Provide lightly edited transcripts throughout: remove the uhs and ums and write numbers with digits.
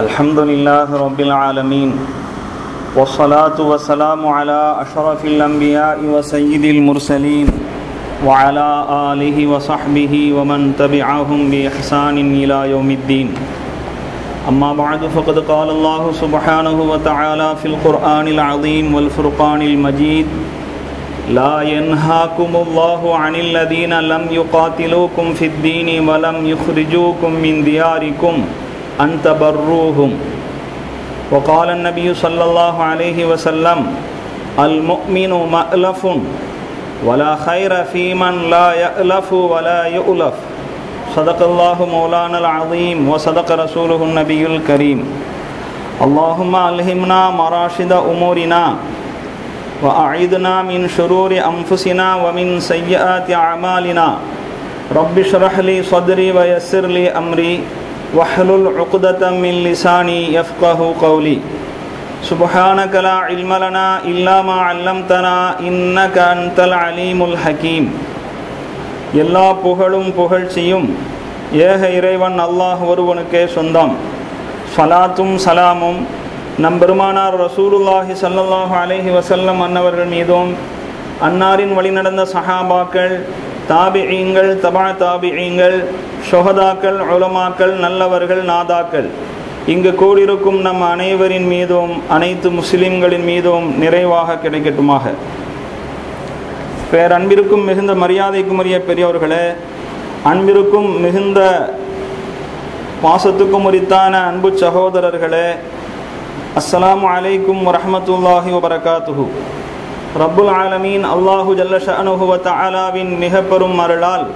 الحمد لله رب العالمين والصلاة والسلام على أشرف الأنبياء وسيد المرسلين وعلى آله وصحبه ومن تبعهم بإحسان إلى يوم الدين. أما بعد فقد قال الله سبحانه وتعالى في القرآن العظيم والفرقان المجيد: لا ينهاكم الله عن الذين لم يقاتلوكم في الدين ولم يخرجوكم من دياركم أن تبروهم. وقال النبي صلى الله عليه وسلم: المؤمن مألف ولا خير في من لا يألف ولا يؤلف. صدق الله مولانا العظيم وصدق رسوله النبي الكريم. اللهم ألهمنا مراشد أمورنا وأعذنا من شرور أنفسنا ومن سيئات أعمالنا. رب اشرح لي صدري ويسر لي أمري واحلل عقدة من لساني يفقه قولي. سبحانك لا علم لنا إلا ما علمتنا إنك أنت العليم الحكيم. எல்லா புகழும் புகழ்ச்சியும் ஏக இறைவன் அல்லாஹ் ஒருவனுக்கே சொந்தம். ஸலாத்தும் சலாமும் நம்பெருமானார் ரசூலுல்லாஹி ஸல்லல்லாஹு அலைஹி வஸல்லம் அன்னவர்கள் மீதும், அன்னாரின் வழிநடந்த சஹாபாக்கள், தாபிஈங்கள், தபா தாபிஈங்கள், ஷுஹதாக்கள், உலமாக்கள், நல்லவர்கள், நாதாக்கள், இங்கு கூடியிருக்கும் நம் அனைவரின் மீதும் அனைத்து முஸ்லிம்களின் மீதும் நிறைவாக கிடைக்கட்டுமாக. பேரன்பிற்கும் மிகுந்த மரியாதைக்கும் உரிய பெரியவர்களே, அன்பிற்கும் மிகுந்த பாசத்துக்கும் உரித்தான அன்பு சகோதரர்களே, அஸ்ஸலாமு அலைக்கும் வரஹ்மத்துல்லாஹி வபரகாத்துஹு. ரப்புல் ஆலமீன் அல்லாஹு ஜல்ல ஷஅனுஹு வ தஆலாவின் மிக பெரும் அருளால்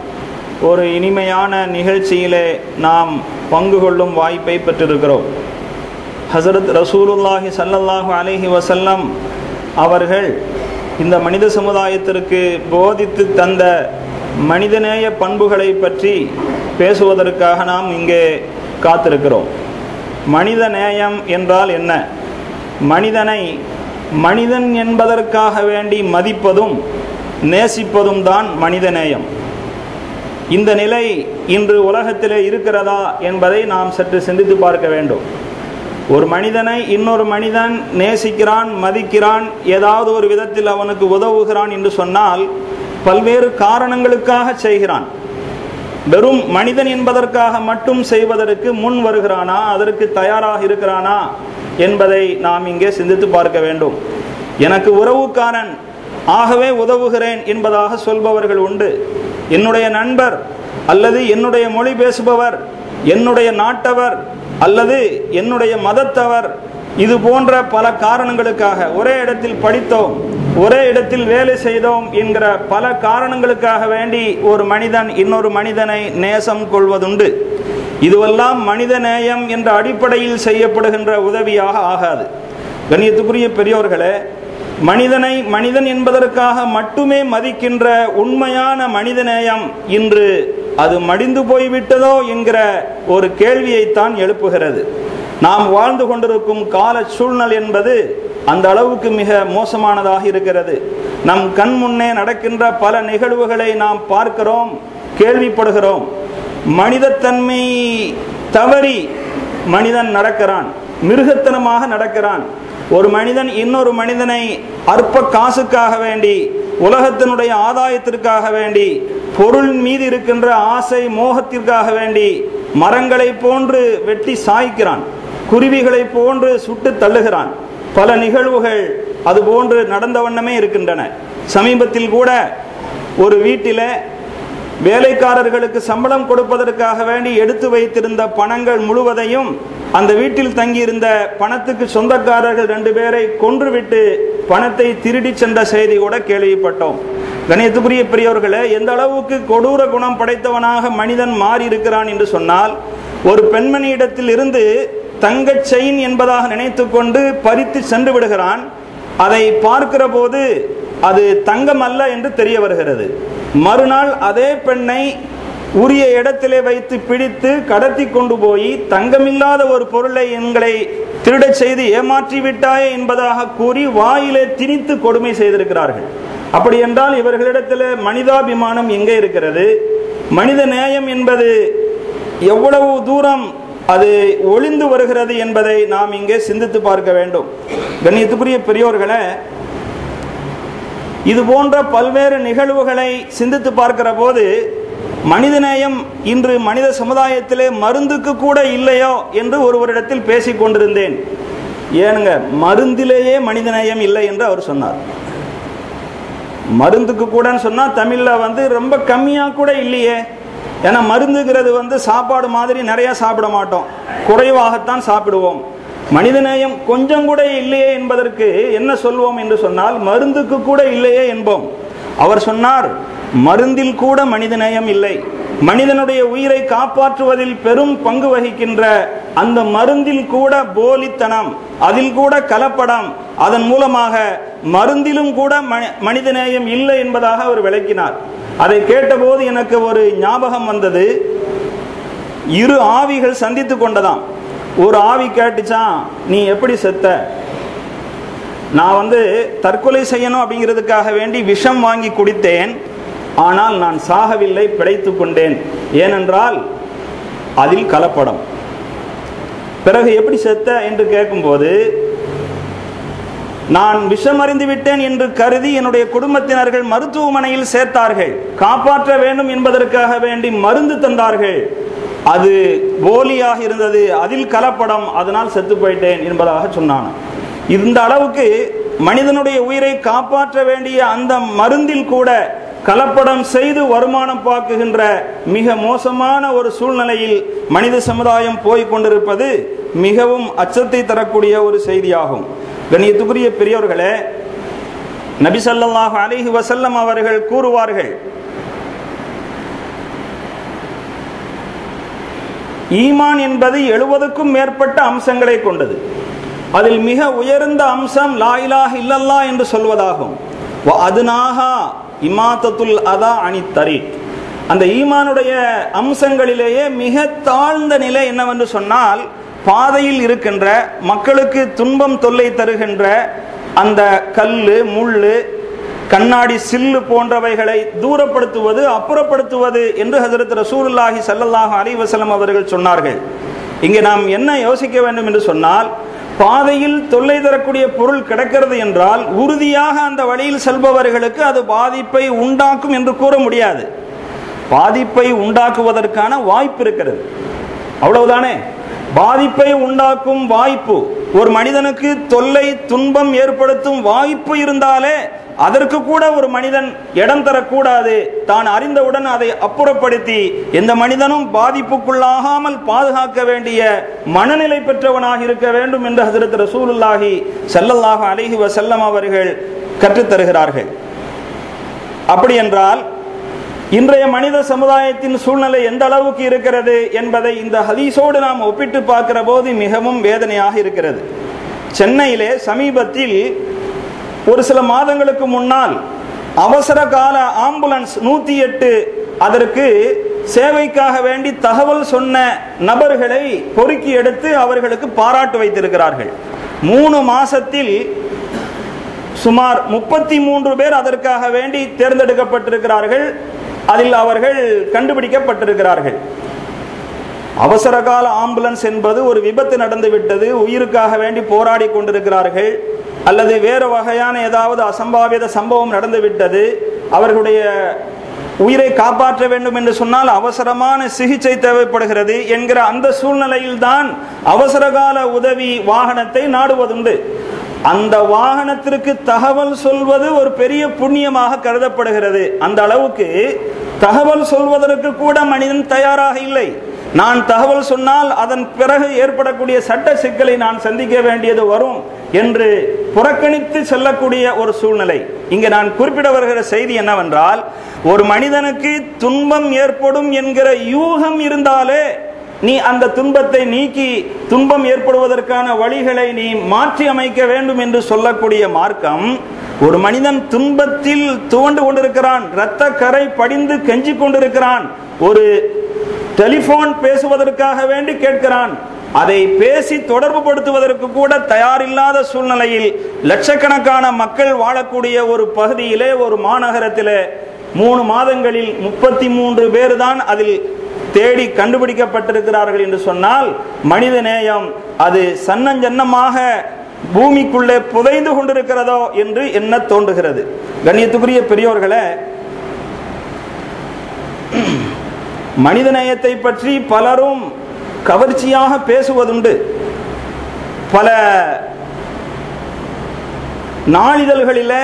ஒரு இனிமையான நிகழ்ச்சியிலே நாம் பங்கு கொள்ளும் வாய்ப்பை பெற்றிருக்கிறோம். ஹஸரத் ரசூலுல்லாஹி ஸல்லல்லாஹு அலைஹி வஸல்லம் அவர்கள் இந்த மனித சமுதாயத்திற்கு போதித்து தந்த மனிதநேய பண்புகளை பற்றி பேசுவதற்காக நாம் இங்கே காத்திருக்கிறோம். மனித நேயம் என்றால் என்ன? மனிதனை மனிதன் என்பதற்காக வேண்டி மதிப்பதும் நேசிப்பதும் தான் மனித நேயம். இந்த நிலை இன்று உலகத்திலே இருக்கிறதா என்பதை நாம் சற்று சிந்தித்து பார்க்க வேண்டும். ஒரு மனிதனை இன்னொரு மனிதன் நேசிக்கிறான், மதிக்கிறான், ஏதாவது ஒரு விதத்தில் அவனுக்கு உதவுகிறான் என்று சொன்னால் பல்வேறு காரணங்களுக்காக செய்கிறான். வெறும் மனிதன் என்பதற்காக மட்டும் செய்வதற்கு முன் வருகிறானா, அதற்கு தயாராக இருக்கிறானா என்பதை நாம் இங்கே சிந்தித்து பார்க்க வேண்டும். எனக்கு உறவுக்காரன், ஆகவே உதவுகிறேன் என்பதாக சொல்பவர்கள் உண்டு. என்னுடைய நண்பர் அல்லது என்னுடைய மொழி பேசுபவர், என்னுடைய நாட்டவர் அல்லது என்னுடைய மதத்தவர், இது போன்ற பல காரணங்களுக்காக, ஒரே இடத்தில் படித்தோம், ஒரே இடத்தில் வேலை செய்தோம் என்கிற பல காரணங்களுக்காக வேண்டி ஒரு மனிதன் இன்னொரு மனிதனை நேசம் கொள்வதுண்டு. இதுவெல்லாம் மனித நேயம் என்ற அடிப்படையில் செய்யப்படுகின்ற உதவியாக ஆகாது. கண்ணியத்துக்குரிய பெரியோர்களே, மனிதனை மனிதன் என்பதற்காக மட்டுமே மதிக்கின்ற உண்மையான மனித நேயம் இன்று அது மடிந்து போய்விட்டதோ என்கிற ஒரு கேள்வியைத்தான் எழுப்புகிறது. நாம் வாழ்ந்து கொண்டிருக்கும் கால சூழ்நிலை என்பது அந்த அளவுக்கு மிக மோசமானதாக இருக்கிறது. நம் கண் முன்னே நடக்கின்ற பல நிகழ்வுகளை நாம் பார்க்கிறோம், கேள்விப்படுகிறோம். மனிதத்தன்மை தவறி மனிதன் நடக்கிறான், மிருகத்தனமாக நடக்கிறான். ஒரு மனிதன் இன்னொரு மனிதனை அற்ப காசுக்காக வேண்டி, உலகத்தினுடைய ஆதாயத்திற்காக வேண்டி, பொருள் மீது இருக்கின்ற ஆசை மோகத்திற்காக வேண்டி மரங்களை போன்று வெட்டி சாய்க்கிறான், குருவிகளை போன்று சுட்டு தள்ளுகிறான். பல நிகழ்வுகள் அதுபோன்று நடந்த வண்ணமே இருக்கின்றன. சமீபத்தில் கூட ஒரு வீட்டில் வேலைக்காரர்களுக்கு சம்பளம் கொடுப்பதற்காக வேண்டி எடுத்து வைத்திருந்த பணங்கள் முழுவதையும் அந்த வீட்டில் தங்கியிருந்த பணத்துக்கு சொந்தக்காரர்கள் 2 பேரை கொன்றுவிட்டு பணத்தை திருடி சென்ற செய்தி கூட கேள்விப்பட்டோம். கணியத்துக்குரிய பெரியவர்களே, எந்த அளவுக்கு கொடூர குணம் படைத்தவனாக மனிதன் மாறி இருக்கிறான் என்று சொன்னால், ஒரு பெண்மணியிடத்தில் இருந்து தங்கச் செயின் என்பதாக நினைத்து கொண்டு பறித்து சென்று விடுகிறான். அதை பார்க்கிற போது அது தங்கம் அல்ல என்று தெரிய வருகிறது. மறுநாள் அதே பெண்ணை உரிய இடத்திலே வைத்து பிடித்து கடத்தி கொண்டு போய் தங்கமில்லாத ஒரு பொருளை எங்களை திருடச் செய்து ஏமாற்றி விட்டாயே என்பதாக கூறி வாயிலே திணித்து கொடுமை செய்திருக்கிறார்கள். அப்படி என்றால் இவர்களிடத்தில் மனிதாபிமானம் எங்கே இருக்கிறது? மனித நேயம் என்பது எவ்வளவு தூரம் அது ஒளிந்து வருகிறது என்பதை நாம் இங்கே சிந்தித்து பார்க்க வேண்டும். கண்ணியத்துக்குரிய பெரியோர்களே, இது போன்ற பல்வேறு நிகழ்வுகளை சிந்தித்து பார்க்கிற போது மனிதநேயம் இன்று மனித சமுதாயத்திலே மருந்துக்கு கூட இல்லையோ என்று ஒருவரிடத்தில் பேசிக் கொண்டிருந்தேன். ஏனுங்க, மருந்திலேயே மனிதநேயம் இல்லை என்று அவர் சொன்னார். மருந்துக்கு கூட சொன்னா தமிழ்ல ரொம்ப கம்மியா கூட இல்லையே. ஏன்னா மருந்துங்கிறது சாப்பாடு மாதிரி நிறைய சாப்பிட மாட்டோம், குறைவாகத்தான் சாப்பிடுவோம். மனிதநேயம் கொஞ்சம் கூட இல்லையே என்பதற்கு என்ன சொல்வோம் என்று சொன்னால் மருந்துக்கு கூட இல்லையே என்போம். அவர் சொன்னார், மருந்தில் கூட மனிதநேயம் இல்லை. மனிதனுடைய உயிரை காப்பாற்றுவதில் பெரும் பங்கு வகிக்கின்ற அந்த மருந்தில் கூட போலித்தனம், அதில் கூட கலப்படம், அதன் மூலமாக மருந்திலும் கூட மனிதநேயம் இல்லை என்பதாக அவர் விளக்கினார். அதை கேட்டபோது எனக்கு ஒரு ஞாபகம் வந்தது. இரு ஆவிகள் சந்தித்து கொண்டதாம். ஒரு ஆவி கேட்டுச்சான், நீ எப்படி செத்த? நான் தற்கொலை செய்யணும் அப்படிங்கிறதுக்காக வேண்டி விஷம் வாங்கி குடித்தேன், ஆனால் நான் சாகவில்லை, பிழைத்து கொண்டேன். ஏனென்றால் அதில் கலப்படம். பிறகு எப்படி செத்த என்று கேட்கும்போது, நான் விஷமறிந்து விட்டேன் என்று கருதி என்னுடைய குடும்பத்தினர்கள் மருத்துவமனையில் சேர்த்தார்கள், காப்பாற்ற வேண்டும் என்பதற்காக வேண்டி மருந்து தந்தார்கள், அது போலியாக இருந்தது, அதில் கலப்படம், அதனால் செத்து போயிட்டேன் என்பதாக சொன்னான். இந்த அளவுக்கு மனிதனுடைய உயிரை காப்பாற்ற வேண்டிய அந்த மருந்தில் கூட கலப்படம் செய்து வருமானம் பார்க்குகின்ற மிக மோசமான ஒரு சூழ்நிலையில் மனித சமுதாயம் போய் கொண்டிருப்பது மிகவும் அச்சத்தை தரக்கூடிய ஒரு செய்தியாகும். கண்ணியத்துக்குரிய பெரியோர்களே, நபி ஸல்லல்லாஹு அலைஹி வஸல்லம் அவர்கள் கூறுவார்கள், ஈமான் என்பது 70க்கும் மேற்பட்ட அம்சங்களை கொண்டது. அதில் மிக உயர்ந்த அம்சம் லா இலாஹ இல்லல்லாஹ் என்று சொல்வதாகும். வ அதுனாஹா இமாதத்துல் அதா அனித் தரீக். அந்த ஈமானுடைய அம்சங்களிலேயே மிக தாழ்ந்த நிலை என்னவென்று சொன்னால், பாதையில் இருக்கின்ற மக்களுக்கு துன்பம் தொல்லை தருகின்ற அந்த கல்லு, முள்ளு, கண்ணாடி சில்லு போன்றவைகளை தூரப்படுத்துவது, அப்புறப்படுத்துவது என்று ஹஜ்ரத் ரசூலுல்லாஹி ஸல்லல்லாஹு அலைஹி வஸல்லம் அவர்கள் சொன்னார்கள். இங்கே நாம் என்ன யோசிக்க வேண்டும் என்று சொன்னால், பாதையில் தொல்லை தரக்கூடிய பொருள் கிடக்கிறது என்றால் உறுதியாக அந்த வழியில் செல்பவர்களுக்கு அது பாதிப்பை உண்டாக்கும் என்று கூற முடியாது. பாதிப்பை உண்டாக்குவதற்கான வாய்ப்பு இருக்கிறது, அவ்வளவுதானே. பாதிப்பை உண்டாக்கும் வாய்ப்பு, ஒரு மனிதனுக்கு தொல்லை துன்பம் ஏற்படுத்தும் வாய்ப்பு இருந்தாலே அதற்கு கூட ஒரு மனிதன் இடம் தரக்கூடாது. தான் அறிந்தவுடன் அதை அப்புறப்படுத்தி எந்த மனிதனும் பாதிப்புக்குள்ளாகாமல் பாதுகாக்க வேண்டிய மனநிலை பெற்றவனாக இருக்க வேண்டும் என்று ஹஜ்ரத் ரசூலுல்லாஹி ஸல்லல்லாஹு அலைஹி வஸல்லம் அவர்கள் கற்றுத்தருகிறார்கள். அப்படி என்றால் இன்றைய மனித சமுதாயத்தின் சூழ்நிலை எந்த அளவுக்கு இருக்கிறது என்பதை இந்த ஹதீஸோடு நாம் ஒப்பிட்டு பார்க்கிற போது மிகவும் வேதனையாக இருக்கிறது. சென்னையிலே சமீபத்தில் ஒரு சில மாதங்களுக்கு முன்னால் அவசர கால ஆம்புலன்ஸ் 108 அதற்கு சேவைக்காக வேண்டி தகவல் சொன்ன நபர்களை பொறுக்கி எடுத்து அவர்களுக்கு பாராட்டு வைத்திருக்கிறார்கள். 3 மாசத்தில் சுமார் 33 பேர் அதற்காக வேண்டி தேர்ந்தெடுக்கப்பட்டிருக்கிறார்கள். அதில் அவர்கள் கண்டுபிடிக்கப்பட்டிருக்கிறார்கள். அவசர கால ஆம்புலன்ஸ் என்பது ஒரு விபத்து நடந்துவிட்டது, உயிருக்காக வேண்டி போராடி கொண்டிருக்கிறார்கள், அல்லது வேறு வகையான ஏதாவது அசம்பாவித சம்பவம் நடந்துவிட்டது, அவர்களுடைய உயிரை காப்பாற்ற வேண்டும் என்று சொன்னால் அவசரமான சிகிச்சை தேவைப்படுகிறது என்கிற அந்த சூழ்நிலையில் தான் அவசரகால உதவி வாகனத்தை நாடுவதுண்டு. அந்த வாகனத்திற்கு தகவல் சொல்வது ஒரு பெரிய புண்ணியமாக கருதப்படுகிறது. அந்த அளவுக்கு தகவல் சொல்வதற்கு கூட மனிதன் தயாராக இல்லை. நான் தகவல் சொன்னால் அதன் பிறகு ஏற்படக்கூடிய சட்ட சிக்கலை நான் சந்திக்க வேண்டியது வரும் என்று புறக்கணித்து செல்லக்கூடிய ஒரு சூழ்நிலை. இங்கே நான் குறிப்பிட வருகிற செய்தி என்னவென்றால், ஒரு மனிதனுக்கு துன்பம் ஏற்படும் என்கிற யூகம் இருந்தாலே நீ அந்த துன்பத்தை நீக்கி துன்பம் ஏற்படுவதற்கான வழிகளை நீ மாற்றி அமைக்க வேண்டும் என்று சொல்லக்கூடிய மார்க்கம், ஒரு மனிதன் துன்பத்தில் துவண்டு கொண்டிருக்கிறான், இரத்த கரை படிந்து கெஞ்சி கொண்டிருக்கிறான், ஒரு டெலிபோன் பேசுவதற்காக வேண்டி கேட்கிறான், அதை பேசி தொடர்பு படுத்துவதற்கு கூட தயாரில்லாத சூழ்நிலையில் லட்சக்கணக்கான மக்கள் வாழக்கூடிய ஒரு பகுதியிலே, ஒரு மாநகரத்திலே 3 மாதங்களில் 33 பேர் தான் அதில் தேடி கண்டுபிடிக்கப்பட்டிருக்கிறார்கள் என்று சொன்னால் மனித நேயம் அது சன்னஞ்சன்னமாக பூமிக்குள்ளே புதைந்து கொண்டிருக்கிறதோ என்று என்ன தோன்றுகிறது. கண்ணியத்துக்குரிய பெரியோர்களே, மனித நேயத்தை பற்றி பலரும் கவர்ச்சியாக பேசுவதுண்டு, பல நாளிதழ்களில்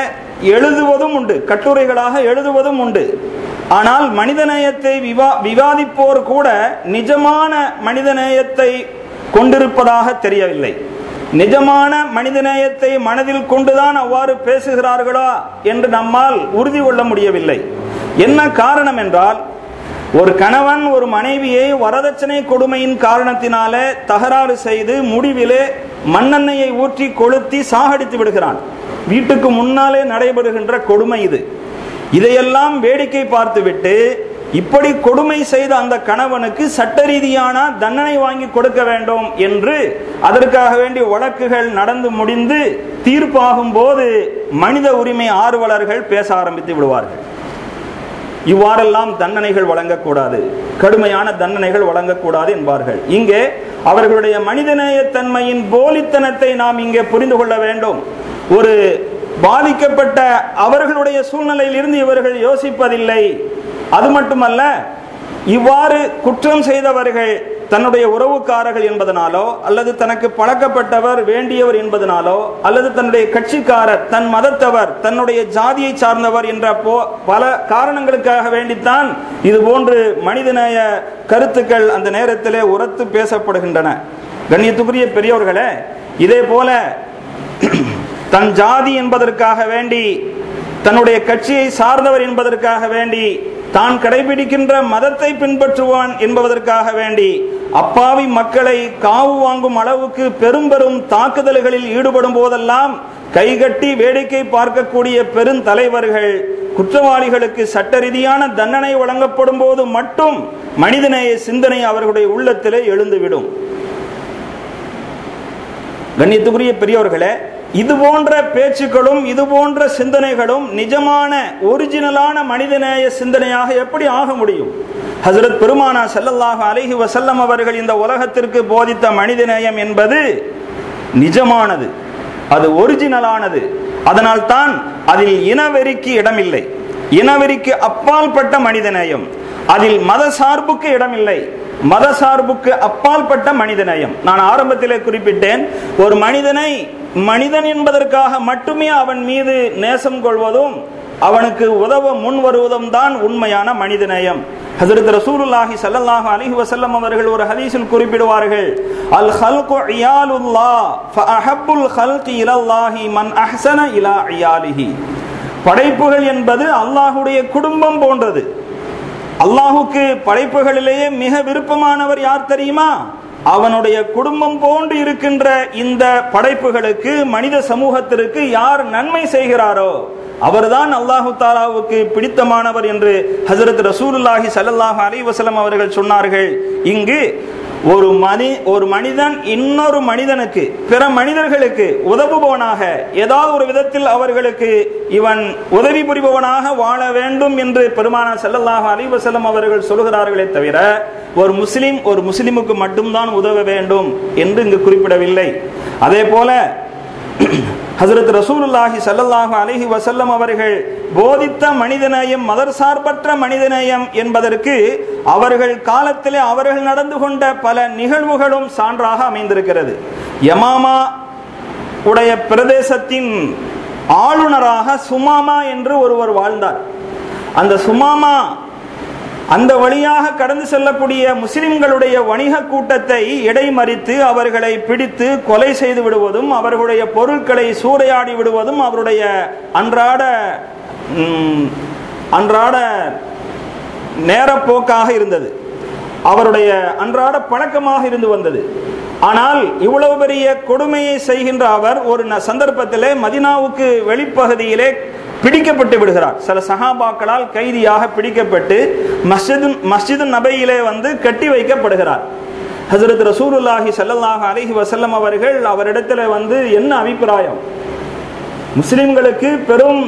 எழுதுவதும் உண்டு, கட்டுரைகளாக எழுதுவதும் உண்டு. ஆனால் மனிதநேயத்தை விவாதிப்போர் கூட நிஜமான மனிதநேயத்தை கொண்டிருப்பதாக தெரியவில்லை. நிஜமான மனிதநேயத்தை மனதில் கொண்டுதான் அவ்வாறு பேசுகிறார்களா என்று நம்மால் உறுதி கொள்ள முடியவில்லை. என்ன காரணம் என்றால், ஒரு கணவன் ஒரு மனைவியை வரதட்சணை கொடுமையின் காரணத்தினாலே தகராறு செய்து முடிவிலே மண்ணெண்ணெயை ஊற்றி கொளுத்தி சாகடித்து விடுகிறான். வீட்டுக்கு முன்னாலே நடைபெறுகின்ற கொடுமை இது. இதையெல்லாம் வேடிக்கை பார்த்துவிட்டு இப்படி கொடுமை செய்த அந்த கணவனுக்கு சட்ட ரீதியான தண்டனை வாங்கி கொடுக்க வேண்டும் என்று அதற்காக வேண்டிய வழக்குகள் நடந்து முடிந்து தீர்ப்பாகும் போது மனித உரிமை ஆர்வலர்கள் பேச ஆரம்பித்து விடுவார்கள். இவ்வாறெல்லாம் தண்டனைகள் வழங்கக்கூடாது, கடுமையான தண்டனைகள் வழங்கக்கூடாது என்பார்கள். இங்கே அவர்களுடைய மனிதநேயத்தன்மையின் போலித்தனத்தை நாம் இங்கே புரிந்து கொள்ள வேண்டும். ஒரு பாதிக்கப்பட்ட அவர்களுடைய சூழ்நிலையில் இருந்து இவர்கள் யோசிப்பதில்லை. அது மட்டுமல்ல, இவ்வாறு குற்றம் செய்தவர்கள் தன்னுடைய உறவுக்காரர்கள் என்பதனாலோ அல்லது தனக்கு பழக்கப்பட்டவர் வேண்டியவர் என்பதனாலோ அல்லது தன்னுடைய கட்சிக்காரர், தன் மதத்தவர், தன்னுடைய ஜாதியை சார்ந்தவர் என்ற பல காரணங்களுக்காக வேண்டித்தான் இது போன்று மனிதநேய கருத்துக்கள் அந்த நேரத்திலே உரத்து பேசப்படுகின்றன. கண்ணியத்துக்குரிய பெரியவர்களே, இதே போல தன் ஜாதி என்பதற்காக வேண்டி, தன்னுடைய கட்சியை சார்ந்தவர் என்பதற்காக வேண்டி, தான் கடைபிடிக்கின்ற மதத்தை பின்பற்றுவான் என்பதற்காக வேண்டி அப்பாவி மக்களை காவு வாங்கும் அளவுக்கு பெரும் பெரும் தாக்குதல்களில் ஈடுபடும் போதெல்லாம் கைகட்டி வேடிக்கை பார்க்கக்கூடிய பெருந்தலைவர்கள் குற்றவாளிகளுக்கு சட்ட ரீதியான தண்டனை வழங்கப்படும் போது மட்டும் மனிதநேய சிந்தனை அவர்களுடைய உள்ளத்திலே எழுந்துவிடும். கண்ணியத்துக்குரிய பெரியவர்களே, இது போன்ற பேச்சுக்களும் இது போன்ற சிந்தனைகளும் நிஜமான ஒரிஜினலான மனிதநேய சிந்தனையாக எப்படி ஆக முடியும்? ஹஜ்ரத் பெருமானா ஸல்லல்லாஹு அலைஹி வஸல்லம் அவர்கள் இந்த உலகத்திற்கு போதித்த மனிதநேயம் என்பது நிஜமானது, அது ஒரிஜினலானது. அதனால் தான் அதில் இனவெறிக்கு இடமில்லை. இனவெறிக்கு அப்பால் பட்ட மனிதநேயம், அதில் மத சார்புக்கு இடமில்லை. மத சார்புக்கு அப்பால் பட்ட மனிதநேயம். நான் ஆரம்பத்திலே குறிப்பிட்டேன், ஒரு மனிதனை மனிதன் என்பதற்காக மட்டுமே அவன் மீது நேசம் கொள்வதும் அவனுக்கு உதவ முன் வருவதும் தான் உண்மையான மனிதநேயம். ஹஜ்ரத் ரசூலுல்லாஹி ஸல்லல்லாஹு அலைஹி வஸல்லம் அவர்கள் ஒரு ஹதீஸில் குறிப்பிடுவார்கள், அல் ஹல்கு இயாலுல்லாஹ் ஃபஅஹப்புல் ஹல்கி இலல்லாஹி மன் அஹ்ஸன இலா இயாலிஹி. படைப்புகள் என்பது அல்லாஹ்வுடைய குடும்பம் போன்றது. அல்லாஹுக்கு படைப்புகளிலேயே மிக விருப்பமானவர் யார் தெரியுமா? அவனுடைய குடும்பம் போன்று இருக்கின்ற இந்த படைப்புகளுக்கு, மனித சமூகத்திற்கு யார் நன்மை செய்கிறாரோ அவர்தான் அல்லாஹு தாலாவுக்கு பிடித்தமானவர் என்று ஹஜ்ரத் ரசூலுல்லாஹி ஸல்லல்லாஹு அலைஹி வஸல்லம் அவர்கள் சொன்னார்கள். இங்கு ஒரு மனிதன் இன்னொரு மனிதனுக்கு, பிற மனிதர்களுக்கு உதவுபவனாக, ஏதாவது ஒரு விதத்தில் அவர்களுக்கு இவன் உதவி புரிபவனாக வாழ வேண்டும் என்று பெருமானார் ஸல்லல்லாஹு அலைஹி வஸல்லம் அவர்கள் சொல்கிறார்களே தவிர ஒரு முஸ்லிம் ஒரு முஸ்லிமுக்கு மட்டும்தான் உதவ வேண்டும் என்று இங்கு குறிப்பிடவில்லை. அதே போல ஹஜ்ரத் ரசூலுல்லாஹி ஸல்லல்லாஹு அலைஹி வஸல்லம் அவர்கள் போதித்த மனிதநேயம் மதர்சார்பற்ற மனிதநேயம் என்பதற்கு அவர்கள் காலத்திலே அவர்கள் நடந்து கொண்ட பல நிகழ்வுகளும் சான்றாக அமைந்திருக்கிறது. யமாமா உடைய பிரதேசத்தின் ஆளுநராக சுமாமா என்று ஒருவர் வாழ்ந்தார். அந்த சுமாமா அந்த வழியாக கடந்து செல்லக்கூடிய முஸ்லிம்களுடைய வணிக கூட்டத்தை இடைமறித்து அவர்களை பிடித்து கொலை செய்து விடுவதும், அவர்களுடைய பொருட்களை சூறையாடி விடுவதும் அவருடைய அன்றாட நேரப்போக்காக இருந்தது, அவருடைய அன்றாட பழக்கமாக இருந்து வந்தது. ஆனால் இவ்வளவு பெரிய கொடுமையை செய்கின்ற அவர் ஒரு சந்தர்ப்பத்திலே மதீனாவுக்கு வெளிப்பகுதியிலே பிடிக்கப்பட்டு விடுகிறார். சில சஹாபாக்களால் கைதியாக பிடிக்கப்பட்டு மஸ்ஜிது நபையிலே வந்து கட்டி வைக்கப்படுகிறார். ஹஜ்ரத் ரசூலுல்லாஹி ஸல்லல்லாஹு அலைஹி வஸல்லம் அவர்கள் அவரிடத்தில் வந்து என்ன அபிப்பிராயம், முஸ்லிம்களுக்கு பெரும்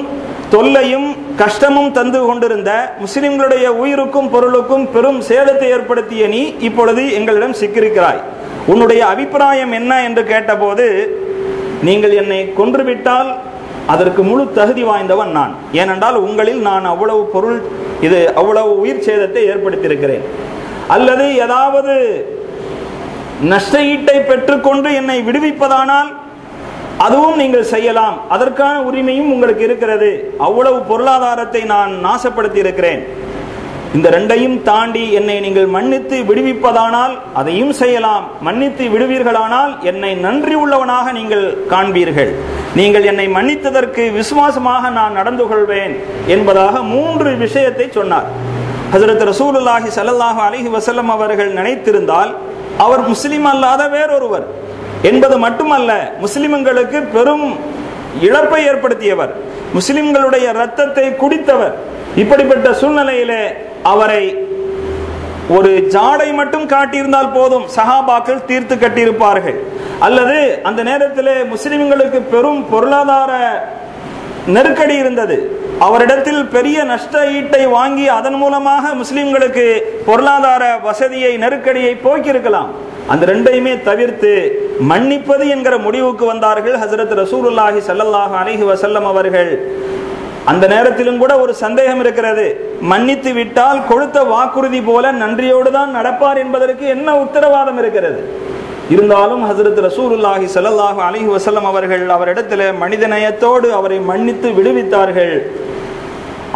தொல்லையும் கஷ்டமும் தந்து கொண்டிருந்த, முஸ்லிம்களுடைய உயிருக்கும் பொருளுக்கும் பெரும் சேதத்தை ஏற்படுத்திய நீ இப்பொழுது எங்களிடம் சிக்கியிருக்கிறாய். உன்னுடைய அபிப்பிராயம் என்ன என்று கேட்டபோது, நீங்கள் என்னை கொன்றுவிட்டால் அதற்கு முழு தகுதி வாய்ந்தவன் நான். ஏனென்றால் உங்களில் நான் அவ்வளவு உயிர் சேதத்தை ஏற்படுத்தியிருக்கிறேன். அல்லது ஏதாவது நஷ்ட ஈட்டை பெற்றுக்கொண்டு என்னை விடுவிப்பதானால் அதுவும் நீங்கள் செய்யலாம், அதற்கான உரிமையும் உங்களுக்கு இருக்கிறது. அவ்வளவு பொருளாதாரத்தை நான் நாசப்படுத்தி இருக்கிறேன். இந்த ரெண்டையும் தாண்டி என்னை நீங்கள் மன்னித்து விடுவிப்பதானால் அதையும் செய்யலாம். மன்னித்து விடுவீர்களானால் என்னை நன்றி உள்ளவனாக நீங்கள் காண்பீர்கள். நீங்கள் என்னை மன்னித்ததற்கு விசுவாசமாக நான் நடந்து கொள்வேன் என்பதாக 3 விஷயத்தை சொன்னார். ஹஜ்ரத் ரசூலுல்லாஹி ஸல்லல்லாஹு அலைஹி வஸல்லம் அவர்கள் நினைத்திருந்தால் அவர் முஸ்லிம் அல்லாத வேறொருவர் என்பது மட்டுமல்ல, முஸ்லிம்களுக்கு பெரும் இழப்பை ஏற்படுத்தியவர், முஸ்லிம்களுடைய இரத்தத்தை குடித்தவர். இப்படிப்பட்ட சூழ்நிலையிலே அவரை ஒரு ஜாடை மட்டும் காட்டியிருந்தால் போதும், சஹாபாக்கள் தீர்த்து கட்டியிருப்பார்கள். அல்லது அந்த நேரத்திலே முஸ்லிம்களுக்கு பெரும் பொருளாதார நெருக்கடி இருந்தது, அவரிடத்தில் பெரிய நஷ்ட ஈட்டை வாங்கி அதன் மூலமாக முஸ்லிம்களுக்கு பொருளாதார வசதியை நெருக்கடியை போக்கியிருக்கலாம். அந்த ரெண்டையுமே தவிர்த்து மன்னிப்பது என்கிற முடிவுக்கு வந்தார்கள் ஹஜ்ரத் ரசூலுல்லாஹி ஸல்லல்லாஹு அலைஹி வஸல்லம் அவர்கள். அந்த நேரத்திலும் கூட ஒரு சந்தேகம் இருக்கிறது, மன்னித்து விட்டால் கொடுத்த வாக்குறுதி போல நன்றியோடு தான் நடப்பார் என்பதற்கு என்ன உத்தரவாதம் இருக்கிறது? இருந்தாலும் ஹஜ்ரத் ரசூலுல்லாஹி ஸல்லல்லாஹு அலைஹி வஸல்லம் அவர்கள் அவரிடத்தில் மனிதநேயத்தோடு அவரை மன்னித்து விடுவித்தார்கள்.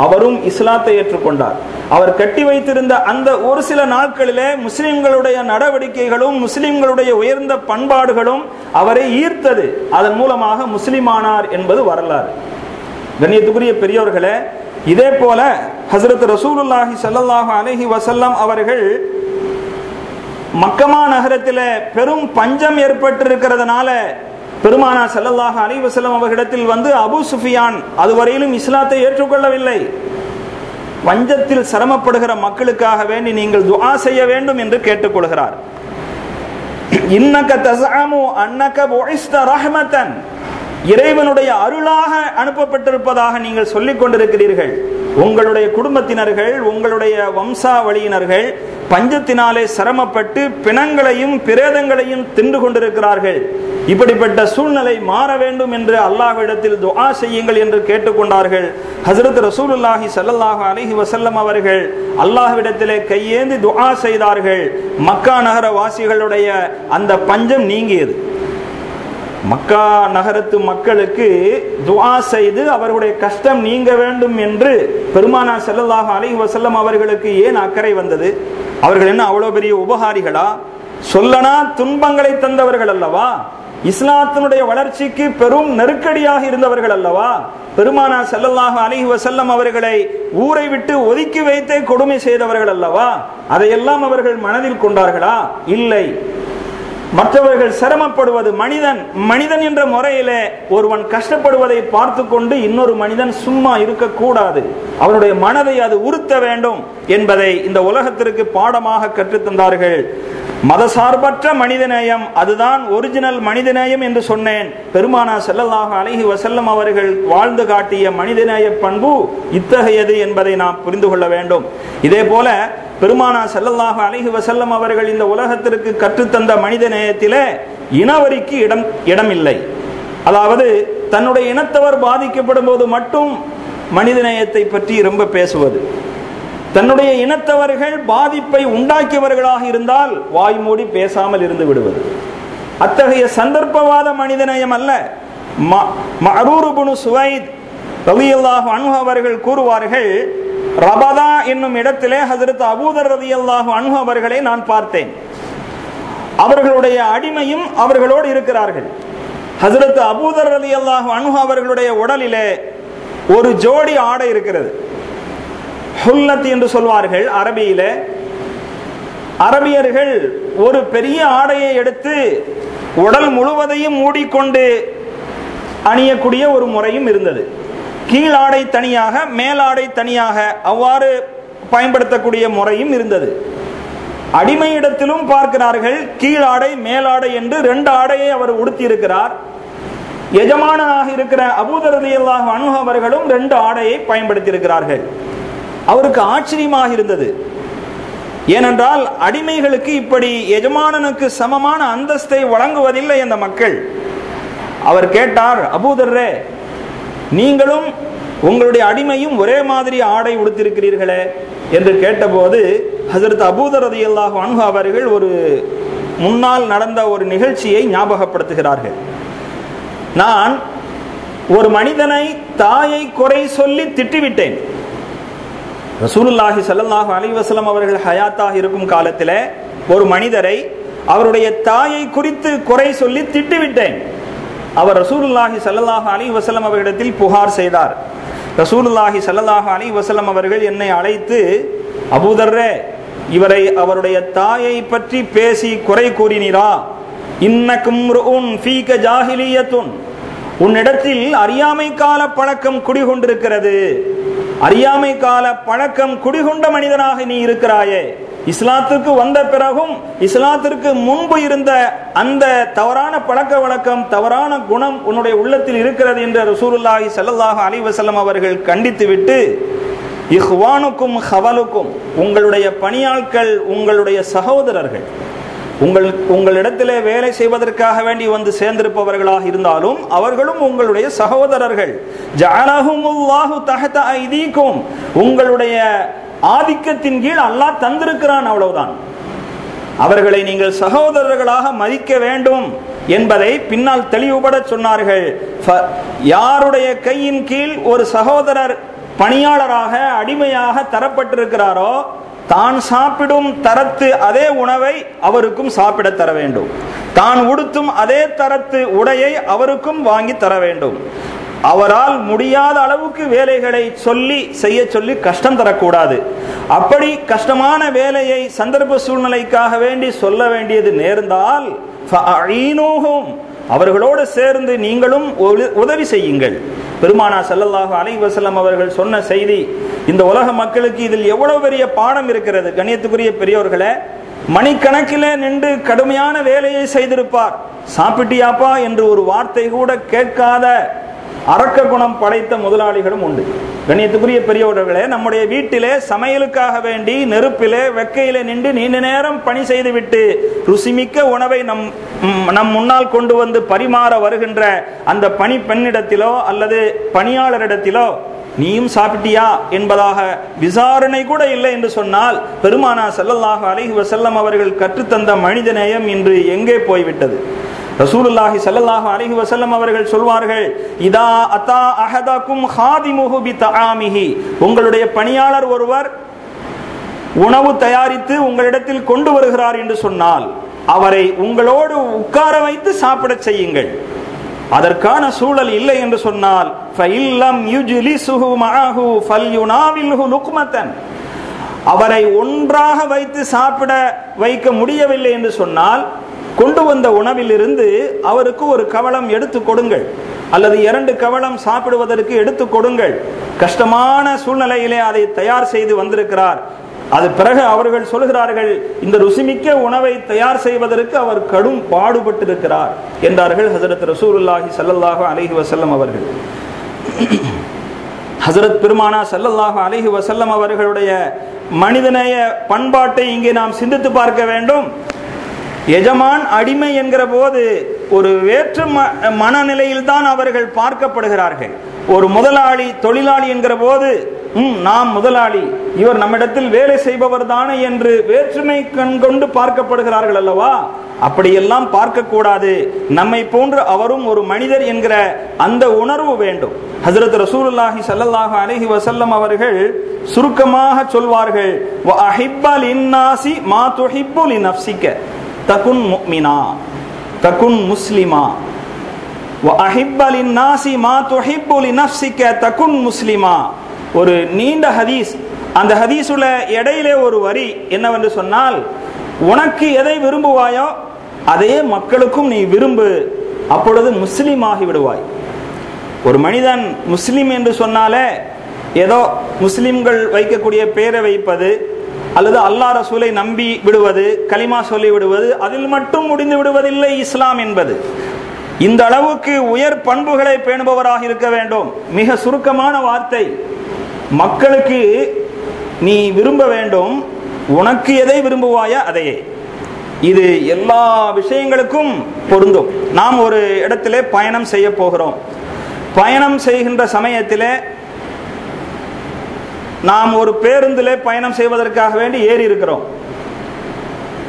அவரும் இஸ்லாத்தை ஏற்றுக்கொண்டார். அவர் கட்டி வைத்திருந்த அந்த ஒரு சில நாட்களிலே முஸ்லிம்களுடைய நடவடிக்கைகளும் முஸ்லிம்களுடைய உயர்ந்த பண்பாடுகளும் அவரை ஈர்த்தது. அதன் மூலமாக முஸ்லிமானார் என்பது வரலாறு. கண்ணியத்துக்குரிய பெரியோர்களே, இதே போல ஹஜ்ரத் ரசூலுல்லாஹி ஸல்லல்லாஹு அலைஹி வஸல்லம் அவர்கள் மக்கமா நகரத்தில் பெரும் பஞ்சம் ஏற்பட்டிருக்கிறதுனால பெருமானா ஸல்லல்லாஹு அலைஹி வஸல்லம் அவர்களிடத்தில் வந்து அபூ சுஃபியான் அதுவரையிலும் இஸ்லாத்தை ஏற்றுக்கொள்ளவில்லை. பஞ்சத்தில் சிரமப்படுகிற மக்களுக்காக வேண்டி நீங்கள் துஆ செய்ய வேண்டும் என்று கேட்டுக்கொள்கிறார். இன்னக தஸஅமு அன்னக புஇஸ்த ரஹ்மத்தன், இறைவனுடைய அருளாக அனுப்பப்பட்டிருப்பதாக நீங்கள் சொல்லிக் கொண்டிருக்கிறீர்கள். உங்களுடைய குடும்பத்தினர்கள், உங்களுடைய வம்சாவளியினர்கள் பஞ்சத்தினாலே சிரமப்பட்டு பிணங்களையும் பிரேதங்களையும் தின்று கொண்டிருக்கிறார்கள். இப்படிப்பட்ட சூழ்நிலை மாற வேண்டும் என்று அல்லாஹ்விடத்தில் துஆ செய்யுங்கள் என்று கேட்டுக்கொண்டார்கள். ஹஜ்ரத் ரசூலுல்லாஹி ஸல்லல்லாஹு அலைஹி வஸல்லம் அவர்கள் அல்லாஹ்விடத்திலே கையேந்தி துஆ செய்தார்கள். மக்கா நகர வாசிகளுடைய அந்த பஞ்சம் நீங்கியது. மக்கா நகரத்து மக்களுக்கு துஆ செய்து அவர்களுடைய கஷ்டம் நீங்க வேண்டும் என்று பெருமானா ஸல்லல்லாஹு அலைஹி வஸல்லம் அவர்களுக்கு ஏன் அக்கறை வந்தது? அவர்கள் என்ன அவ்வளவு பெரிய உபகாரிகளா? சொல்லனா துன்பங்களை தந்தவர்கள் அல்லவா? இஸ்லாத்தினுடைய வளர்ச்சிக்கு பெரும் நெருக்கடியாக இருந்தவர்கள் அல்லவா? பெருமானா ஸல்லல்லாஹு அலைஹி வஸல்லம் அவர்களை ஊரை விட்டு ஒதுக்கி வைத்தே கொடுமை செய்தவர்கள் அல்லவா? அதையெல்லாம் அவர்கள் மனதில் கொண்டார்களா? இல்லை. மற்றவர்கள் சிரமப்படுவது, மனிதன் என்ற முறையிலே ஒருவன் கஷ்டப்படுவதை பார்த்து கொண்டு இன்னொரு மனிதன் சும்மா இருக்கக்கூடாது. அவனுடைய மனதை அது உறுத்த வேண்டும் என்பதை இந்த உலகத்திற்கு பாடமாக கற்றுத்தந்தார்கள். மதசார்பற்ற மனிதநேயம், அதுதான் ஒரிஜினல் மனிதநேயம் என்று சொன்னேன். பெருமானா ஸல்லல்லாஹு அலைஹி வஸல்லம் அவர்கள் வாழ்ந்து காட்டிய மனிதநேய பண்பு இத்தகையது என்பதை நாம் புரிந்து கொள்ள வேண்டும். இதே போல பெருமானா ஸல்லல்லாஹு அலைஹி வஸல்லம் அவர்கள் இந்த உலகத்திற்கு கற்றுத்தந்த மனித நேயத்திலே இனவரிக்கு இடமில்லை. அதாவது தன்னுடைய இனத்தவர் பாதிக்கப்படும் போது மட்டும் மனித நேயத்தை பற்றி ரொம்ப பேசுவது, தன்னுடைய இனத்தவர்கள் பாதிப்பை உண்டாக்கியவர்களாக இருந்தால் வாய் மூடி பேசாமல் இருந்து விடுவது, அத்தகைய சந்தர்ப்பவாத மனிதநேயம் அல்ல. மஅரூர் இப்னு சுவைத் ரலியல்லாஹு அன்ஹு அவர்கள் கூறுவார்கள், ரபதா என்னும் இடத்திலே ஹஜ்ரத் அபூதர் ரலியல்லாஹு அன்ஹு அவர்களை நான் பார்த்தேன். அவர்களுடைய அடிமையும் அவர்களோடு இருக்கிறார்கள். ஹஜ்ரத் அபூதர் ரலியல்லாஹு அன்ஹு அவர்களுடைய உடலிலே ஒரு ஜோடி ஆடை இருக்கிறது. ஹுல்லத் என்று சொல்வார்கள் அரபியிலே. அரபியர்கள் ஒரு பெரிய ஆடையை எடுத்து உடல் முழுவதையும் மூடிக்கொண்டு அணியக்கூடிய ஒரு முறையும் இருந்தது. கீழாடை தனியாக, மேலாடை தனியாக அவ்வாறு பயன்படுத்தக்கூடிய முறையும் இருந்தது. அடிமையிடத்திலும் பார்க்கிறார்கள், கீழாடை மேலாடை என்று 2 ஆடையை அவர் உடுத்தி இருக்கிறார். எஜமானனாக இருக்கிற அபூதர் ரலியல்லாஹு அன்ஹு அவர்களும் 2 ஆடையை பயன்படுத்தி இருக்கிறார்கள். அவருக்கு ஆச்சரியமாக இருந்தது. ஏனென்றால் அடிமைகளுக்கு இப்படி எஜமானனுக்கு சமமான அந்தஸ்தை வழங்குவதில்லை அந்த மக்கள். அவர் கேட்டார், அபூதர்ரே, நீங்களும் உங்களுடைய அடிமையும் ஒரே மாதிரி ஆடை உடுத்திருக்கிறீர்களே என்று கேட்டபோது ஹஜ்ரத் அபூதர் ரலியல்லாஹு அன்ஹு அவர்கள் ஒரு முன்னால் நடந்த ஒரு நிகழ்ச்சியை ஞாபகப்படுத்துகிறார்கள். நான் ஒரு மனிதனை தாயை குறை சொல்லி திட்டிவிட்டேன். ரசூலுல்லாஹி ஸல்லல்லாஹு அலைஹி வஸல்லம் அவர்கள் ஹயாத்தாக இருக்கும் காலத்தில் ஒரு மனிதரை அவருடைய தாயை குறித்து குறை சொல்லி திட்டிவிட்டேன். அவர் ரசூலுல்லாஹி ஸல்லல்லாஹு அலைஹி வஸல்லம் அவர்களிடத்தில் புகார் செய்தார். ரசூலுல்லாஹி ஸல்லல்லாஹு அலைஹி வஸல்லம் அவர்கள் என்னை அழைத்து, அபூதர்ரே, இவரை அவருடைய தாயை பற்றி பேசி குறை கூறினீரா? இன்னக்கும் ருஉன் ஃபீக ஜாஹிலியத்துன், உன்னிடத்தில் அறியாமை கால பழக்கம் குடிகொண்டிருக்கிறது. அறியாமை கால பழக்கம் குடிகொண்ட மனிதனாக நீ இருக்கிறாயே. இஸ்லாத்திற்கு வந்த பிறகும் இஸ்லாத்திற்கு முன்பு இருந்த அந்த தவறான பழக்க வழக்கம், தவறான குணம் உன்னுடைய உள்ளத்தில் இருக்கிறது என்று ரசூலுல்லாஹி ஸல்லல்லாஹு அலைஹி வஸல்லம் அவர்கள் கண்டித்துவிட்டு, இஹ்வானுக்கும் ஹவலுக்கும், உங்களுடைய பணியாட்கள், உங்களுடைய சகோதரர்கள், உங்களிடத்திலே வேலை செய்வதற்காக வேண்டி வந்து சேர்ந்திருப்பவர்களாக இருந்தாலும் அவர்களும் உங்களுடைய சகோதரர்கள். ஜஅலஹுமுல்லாஹு தஹத ஐதீக்கும், உங்களுடைய ஆதிக்கத்தின் கீழ் அல்லாஹ் தந்திருக்கிறான், அவ்வளவுதான். அவர்களை நீங்கள் சகோதரர்களாக மதிக்க வேண்டும் என்பதை பின்னால் தெளிவுபட சொன்னார்கள். யாருடைய கையின் கீழ் ஒரு சகோதரர் பணியாளராக அடிமையாக தரப்பட்டிருக்கிறாரோ, தான் சாப்பிடும் தரத்து அதே உணவை அவருக்கும் சாப்பிட தர வேண்டும். தான் உடுத்தும் அதே தரத்து உடையை அவருக்கும் வாங்கி தர வேண்டும். அவரால் முடியாத அளவுக்கு வேலைகளை செய்ய சொல்லி கஷ்டம் தரக்கூடாது. அப்படி கஷ்டமான வேலையை சந்தர்ப்ப சூழ்நிலைக்காக வேண்டி சொல்ல வேண்டியது நேர்ந்தால் அவர்களோடு சேர்ந்து நீங்களும் உதவி செய்யுங்கள். பெருமானா ஸல்லல்லாஹு அலைஹி வஸல்லம் அவர்கள் சொன்ன செய்தி இந்த உலக மக்களுக்கு இதில் எவ்வளவு பெரிய பாடம் இருக்கிறது. கண்ணியத்துக்குரிய பெரியோர்களே, மணிக்கணக்கிலே நின்று கடுமையான வேலையை செய்திருப்பார். சாப்பிட்டியாப்பா என்று ஒரு வார்த்தை கூட கேட்காத அரக்க குணம் படைத்த முதலாளிகளும் உண்டு. கண்ணியத்துக்குரிய பெரியவர்களே, நம்முடைய வீட்டிலே சமையலுக்காக வேண்டி நெருப்பிலே வெக்கையிலே நின்று நீண்ட நேரம் பணி செய்துவிட்டு ருசிமிக்க உணவை நம் முன்னால் கொண்டு வந்து பரிமாற வருகின்ற அந்த பணி பெண்ணிடத்திலோ அல்லது பணியாளரிடத்திலோ நீயும் சாப்பிட்டியா என்பதாக விசாரணை கூட இல்லை என்று சொன்னால், பெருமானா ஸல்லல்லாஹு அலைஹி வஸல்லம் அவர்கள் கற்றுத்தந்த மனிதநேயம் இன்று எங்கே போய்விட்டது? ரசூலுல்லாஹி ஸல்லல்லாஹு அலைஹி வஸல்லம் அவர்கள் சொல்வார்கள், இதா அத்தா அஹதகும் ஹாதிமுஹு பிதஆமிஹி, உங்களுடைய பணியாளர் ஒருவர் உணவு தயாரித்து உங்களிடத்தில் கொண்டு வருகிறார் என்று சொன்னால் அவரை உங்களோடு உட்கார வைத்து சாப்பிட செய்யுங்கள். அதற்கான சூழல் இல்லை என்று சொன்னால் ஃபஇல்லம் யுஜ்லிசுஹு மஅஹு ஃபல்யுனாவில்ஹு லுக்மத்தன், அவரை ஒன்றாக வைத்து சாப்பிட வைக்க முடியவில்லை என்று சொன்னால் கொண்டு வந்த உணவிலிருந்து அவருக்கு ஒரு கவளம் எடுத்து கொடுங்கள், அல்லது 2 கவளம் சாப்பிடுவதற்கு எடுத்து கொடுங்கள். கஷ்டமான சூழ்நிலையிலே அதை தயார் செய்து வந்திருக்கிறார். அது பிறகு அவர்கள் சொல்கிறார்கள், இந்த ருசிமிக்க உணவை தயார் செய்வதற்கு அவர் கடும் பாடுபட்டிருக்கிறார் என்றார்கள் ஹஜரத் ரசூலுல்லாஹி ஸல்லல்லாஹு அலைஹி வஸல்லம் அவர்கள். ஹஜரத் பெருமானா ஸல்லல்லாஹு அலைஹி வஸல்லம் அவர்களுடைய மனிதநேய பண்பாட்டை இங்கே நாம் சிந்தித்து பார்க்க வேண்டும். எஜமான் அடிமை என்கிற போது ஒரு வேற்று மனநிலையில் தான் அவர்கள் பார்க்கப்படுகிறார்கள். ஒரு முதலாளி தொழிலாளி என்கிற போது நாம் முதலாளி, இவர் நம்மிடத்தில் வேலை செய்பவர் தானே என்று வேற்றுமை கண் கொண்டு பார்க்கப்படுகிறார்கள் அல்லவா? அப்படியெல்லாம் பார்க்க கூடாது. நம்மை போன்று அவரும் ஒரு மனிதர் என்கிற அந்த உணர்வு வேண்டும். ஹஜ்ரத் ரசூலுல்லாஹி ஸல்லல்லாஹு அலைஹி வஸல்லம் அவர்கள் சுருக்கமாக சொல்வார்கள், வ அஹிப்ப லின்னாசி மா துஹிப்பு லினஃப்ஸிக தகுன் முஃமினா தகுன் முஸ்லிமா, வ அஹிப்ப லின்னாசி மா துஹிப்பு லினஃப்ஸிக தகுன் முஸ்லிமா. ஒரு நீண்ட ஹதீஸ். அந்த ஹதீஸுல இடையிலே ஒரு வரி என்னவென்று சொன்னால், உனக்கு எதை விரும்புவாயோ அதே மக்களுக்கும் நீ விரும்பு, அப்பொழுது முஸ்லீம் ஆகி விடுவாய். ஒரு மனிதன் முஸ்லீம் என்று சொன்னாலே ஏதோ முஸ்லிம்கள் வைக்கக்கூடிய பெயரை வைப்பது அல்லது அல்லாஹ் ரசூலை நம்பி விடுவது, கலிமா சொல்லி விடுவது, அதில் மட்டும் முடிந்து விடுவதில்லை இஸ்லாம் என்பது. இந்த அளவுக்கு உயர் பண்புகளை பேணுபவராக இருக்க வேண்டும். மிக சுருக்கமான வார்த்தை, மக்களுக்கு நீ விரும்ப வேண்டும், உனக்கு எதை விரும்புவாயா அதையே. இது எல்லா விஷயங்களுக்கும் பொருந்தும். நாம் ஒரு இடத்திலே பயணம் செய்ய போகிறோம். பயணம் செய்கின்ற சமயத்திலே நாம் ஒரு பேருந்திலே பயணம் செய்வதற்காக வேண்டி ஏறி இருக்கிறோம்.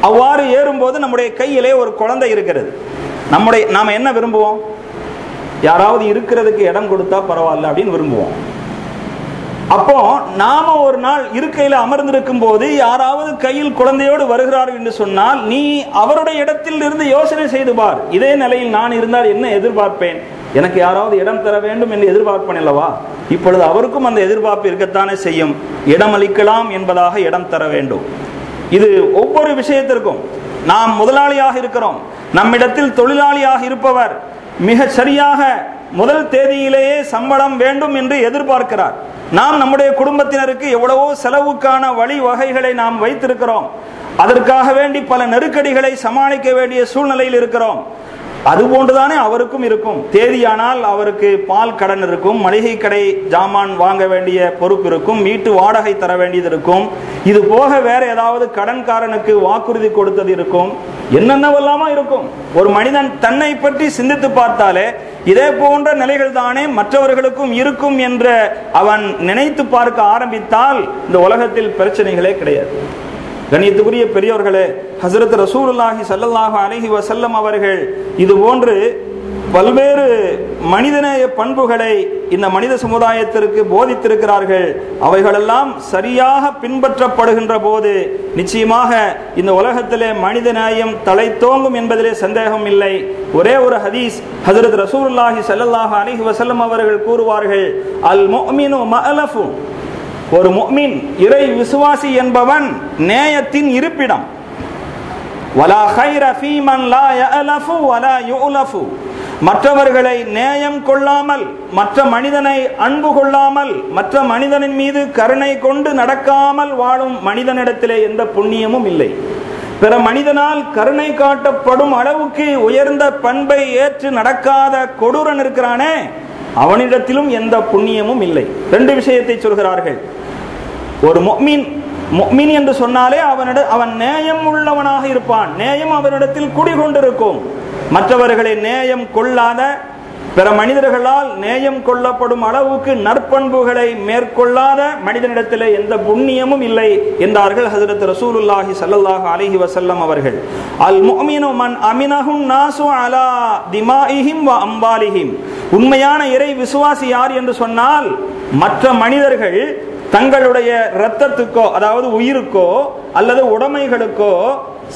அவ்வாறு ஏறும்போது நம்முடைய கையிலே ஒரு குழந்தை இருக்கிறது. நாம என்ன விரும்புவோம்? யாராவது இருக்கிறதுக்கு இடம் கொடுத்தா பரவாயில்ல அப்படின்னு விரும்புவோம். அப்போ நாம ஒரு நாள் இருக்கையில் அமர்ந்திருக்கும் போது யாராவது கையில் குழந்தையோடு வருகிறார்கள் என்று சொன்னால், நீ அவருடைய இடத்தில் இருந்து யோசனை செய்து பார், இதே நிலையில் நான் இருந்தால் என்ன எதிர்பார்ப்பேன்? எனக்கு யாராவது இடம் தர வேண்டும் என்று எதிர்பார்ப்பேன் அல்லவா? இப்பொழுது அவருக்கும் அந்த எதிர்பார்ப்பு இருக்கத்தானே செய்யும். இடம் அளிக்கலாம் என்பதாக இடம் தர வேண்டும். இது ஒவ்வொரு விஷயத்திற்கும். நாம் முதலாளியாக இருக்கிறோம், நம்மிடத்தில் தொழிலாளியாக இருப்பவர் மிக சரியாக முதல் தேதியிலேயே சம்பளம் வேண்டும் என்று எதிர்பார்க்கிறார். நாம் நம்முடைய குடும்பத்தினருக்கு எவ்வளவோ செலவுக்கான வழி வகைகளை நாம் வைத்திருக்கிறோம். அதற்காக வேண்டி பல நெருக்கடிகளை சமாளிக்க வேண்டிய சூழ்நிலையில் இருக்கிறோம். அதுபோன்றுதானே அவருக்கும் இருக்கும். தேதியானால் அவருக்கு பால் கடன் இருக்கும், மளிகை கடை ஜாமான் வாங்க வேண்டிய பொறுப்பு இருக்கும், வீட்டு வாடகை தர வேண்டியது இருக்கும், இது போக வேற ஏதாவது கடன்காரனுக்கு வாக்குறுதி கொடுத்தது இருக்கும், என்னென்னவெல்லாமோ இருக்கும். ஒரு மனிதன் தன்னை பற்றி சிந்தித்து பார்த்தாலே இதே போன்ற நிலைகள் தானே மற்றவர்களுக்கும் இருக்கும் என்று அவன் நினைத்து பார்க்க ஆரம்பித்தால் இந்த உலகத்தில் பிரச்சனைகளே கிடையாது. கண்ணியத்துக்குரிய பெரியோர்களே, ஹஸரத் ரசூலுல்லாஹி ஸல்லல்லாஹு அலைஹி வஸல்லம் அவர்கள் இது போன்று பல்வேறு மனிதநேய பண்புகளை இந்த மனித சமுதாயத்திற்கு போதித்திருக்கிறார்கள். அவைகளெல்லாம் சரியாக பின்பற்றப்படுகின்ற போது நிச்சயமாக இந்த உலகத்திலே மனிதநேயம் தலைத்தோங்கும் என்பதிலே சந்தேகம் இல்லை. ஒரே ஒரு ஹதீஸ், ஹஸரத் ரசூலுல்லாஹி ஸல்லல்லாஹு அலைஹி வஸல்லம் அவர்கள் கூறுவார்கள், அல் முஃமினு மஅலஃபு, ஒரு முஃமின் இறை விசுவாசி என்பவன் நேயத்தின் இருப்பிடம். வலா கைர ஃபீமன் லா யஅலஃபு வலா யுஅலஃபு, மற்றவர்களை நேயம் கொள்ளாமல், மற்ற மனிதனை அன்பு கொள்ளாமல், மற்ற மனிதனின் மீது கருணை கொண்டு நடக்காமல் வாழும் மனிதனிடத்திலே எந்த புண்ணியமும் இல்லை. பிற மனிதனால் கருணை காட்டப்படும் அளவுக்கு உயர்ந்த பண்பை ஏற்று நடக்காத கொடூரன் இருக்கிறானே, அவனிடத்திலும் எந்த புண்ணியமும் இல்லை. ரெண்டு விஷயத்தை சொல்கிறார்கள். ஒரு முஃமின் என்று சொன்னாலே அவன் நேயம் உள்ளவனாக இருப்பான், நேயம் அவனிடத்தில் குடிகொண்டிருக்கும். மற்றவர்களை நேயம் கொள்ளாத, பிற மனிதர்களால் நேயம் கொள்ளப்படும் அளவுக்கு நற்பண்புகளை மேற்கொள்ளாத மனிதனிடத்திலே எந்த புண்ணியமும் இல்லை என்றார்கள் ஹஸரத் ரசூலுல்லாஹி ஸல்லல்லாஹு அலைஹி வஸல்லம் அவர்கள். அல் முஃமினு மன் அமினஹுன் நாசு அலா திமாஇஹிம் வ அம்வாலிஹிம், உண்மையான இறை விசுவாசி யார் என்று சொன்னால், மற்ற மனிதர்கள் தங்களுடைய இரத்தத்துக்கோ, அதாவது உயிருக்கோ அல்லது உடைமைகளுக்கோ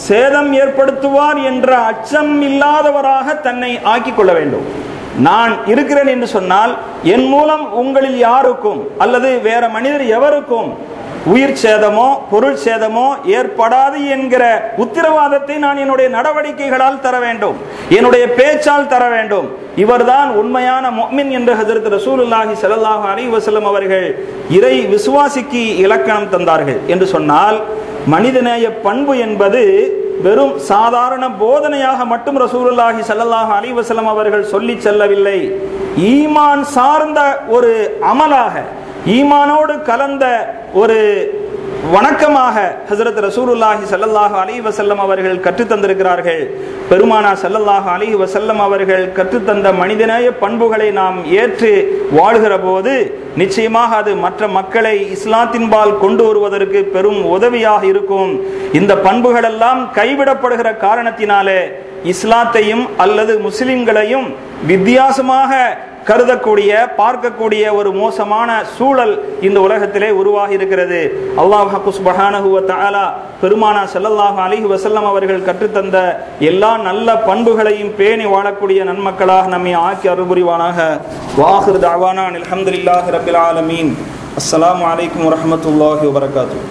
சேதம் ஏற்படுத்துவார் என்ற அச்சம் இல்லாதவராக தன்னை ஆக்கிக் கொள்ள வேண்டும். நான் இருக்கிறேன் என்று சொன்னால் என் மூலம் உங்களில் யாருக்கும் அல்லது வேற மனிதர் எவருக்கும் உயிர் சேதமோ பொருள் சேதமோ ஏற்படாது என்கிற உத்தரவாதத்தை நான் என்னுடைய நடவடிக்கைகளால் தர வேண்டும், என்னுடைய பேச்சால் தர வேண்டும். இவர்தான் உண்மையான முஃமின் என்று ஹஸரத் ரசூலுல்லாஹி ஸல்லல்லாஹு அலைஹி வஸல்லம் அவர்கள் இறை விசுவாசிக்கு இலக்கணம் தந்தார்கள். என்று சொன்னால் மனிதநேய பண்பு என்பது வெறும் சாதாரண போதனையாக மட்டும் ரசூலுல்லாஹி ஸல்லல்லாஹு அலைஹி வஸல்லம் அவர்கள் சொல்லி செல்லவில்லை. ஈமான் சார்ந்த ஒரு அமலாக, ஈமானோடு கலந்த ஒரு வணக்கமாக ஹஸரத் ரசூலுல்லாஹி ஸல்லல்லாஹு அலைஹி வஸல்லம் அவர்கள் கற்றுத் தந்திருக்கிறார்கள். பெருமானா ஸல்லல்லாஹு அலைஹி வஸல்லம் அவர்கள் கற்றுத்தந்த மனிதநேய பண்புகளை நாம் ஏற்று வாழ்கிற போது நிச்சயமாக அது மற்ற மக்களை இஸ்லாத்தின்பால் கொண்டு வருவதற்கு பெரும் உதவியாக இருக்கும். இந்த பண்புகள் எல்லாம் கைவிடப்படுகிற காரணத்தினாலே இஸ்லாத்தையும் அல்லது முஸ்லிம்களையும் வித்தியாசமாக கருதக்கூடிய, பார்க்கக்கூடிய ஒரு மோசமான சூழல் இந்த உலகத்திலே உருவாகி இருக்கிறது. அல்லாஹ் சுப்ஹானஹு வ தஆலா பெருமானா ஸல்லல்லாஹு அலைஹி வஸல்லம் அவர்கள் கற்றுத்தந்த எல்லா நல்ல பண்புகளையும் பேணி வாழக்கூடிய நன்மக்களாக நம்மை ஆக்கி அருள் புரிவானாக. வாஹிர் தஅவானா அல்ஹம்துலில்லாஹி ரப்பில் ஆலமீன். அஸ்ஸலாமு அலைக்கும் வரஹ்மத்துல்லாஹி வபரகாத்துஹு.